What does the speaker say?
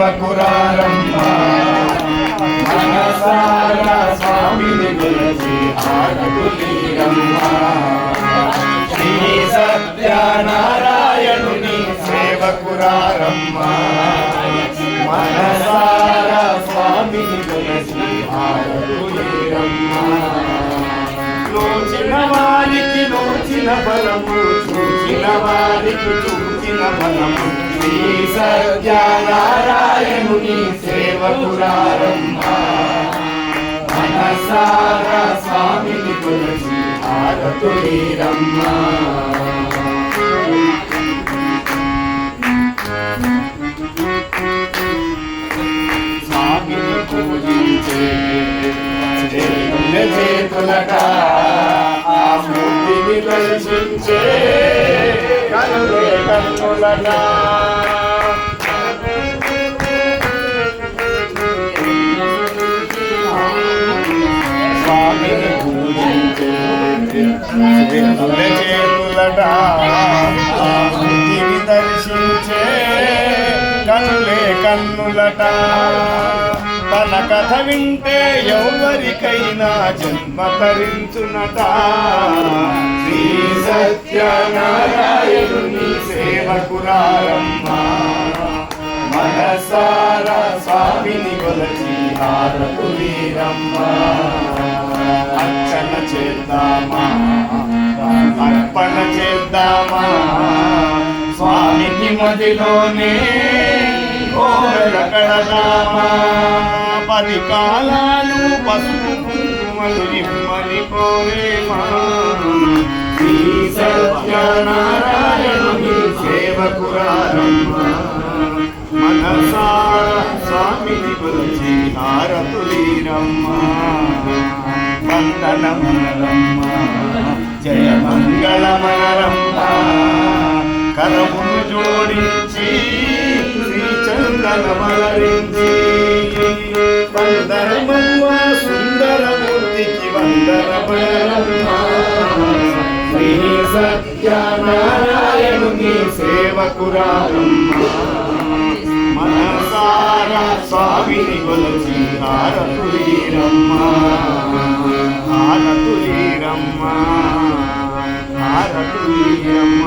సేవకురారమ్మ మనసారా స్వామిని కొలిచి హారతులీరమ్మ శ్రీ సత్యనారాయణుని సేవకురారమ్మ మనసారా స్వామిని కొలిచి హారతులీరమ్మ లోచిన వారికి లోచిన బలము చూచిన వారికి చూచిన బలము శ్రీ సత్యనారాయణుని సేవకురారమ్మ మనసారా స్వామిని కొలిచి హారతులీరమ్మ స్వామిని పూజించే చేతులట ఆ మూర్తిని దర్శించే కనులే కన్నులట స్వామిని పూజించే చేతులట ఆ మూర్తిని దర్శించే కనులే కన్నులట తన కథ వింటే ఎవరికైనా జన్మ తరించునట శ్రీ సత్యనారాయణుని సేవకురారమ్మ మనసారా స్వామిని కొలిచి హారతులీరమ్మ అర్చన చేద్దామా అర్పణ చేద్దామా స్వామికి మదిలోనే కడదామా 10 కాలాలు పసుపు కుంకుమలు ఇమ్మని కోరేమా శ్రీ సత్యనారాయణుని సేవకురారమ్మ మనసారా స్వామిని కొలిచి హారతులీరమ్మ వందనమనరమ్మ జయ మంగళమనరమ్మ కరములు జోడించి చందనమలరించి వందనమమ్మ సుందరమూర్తికి వందనమనరమ్మ శ్రీ సత్యనారాయణుని సేవకురారమ్మ మనసారా స్వామిని కొలిచి హారతులీరమ్మ హారతులీరమ్మ హారతులీరమ్మ